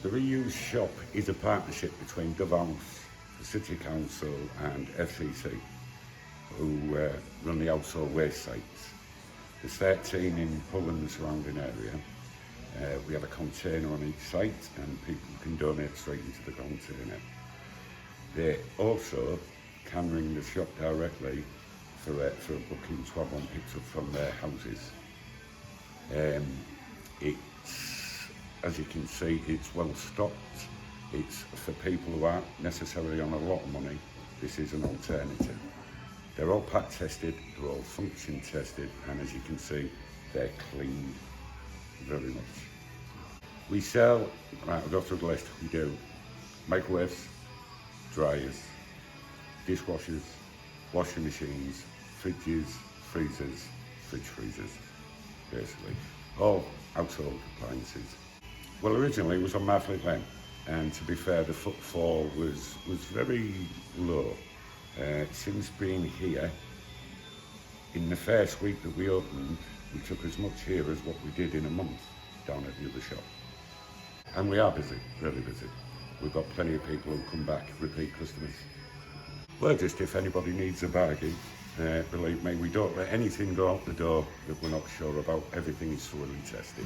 The reuse shop is a partnership between Dove House, the City Council and FCC, who run the household waste sites. There's 13 in Hull and the surrounding area. We have a container on each site and people can donate straight into the container. They also can ring the shop directly for a booking to have one picked up from their houses. As you can see, it's well stocked. It's for people who aren't necessarily on a lot of money. This is an alternative. They're all pack tested, they're all function tested, and as you can see, they're clean very much. We sell, right, I'll go through the list. We do microwaves, dryers, dishwashers, washing machines, fridges, freezers, fridge freezers, basically. All household appliances. Well, originally it was on Marfleet Lane, and to be fair, the footfall was very low. Since being here, in the first week that we opened, we took as much here as what we did in a month down at the other shop. And we are busy, really busy. We've got plenty of people who come back, repeat customers. Well, just if anybody needs a bargain, believe me, we don't let anything go out the door that we're not sure about. Everything is thoroughly tested.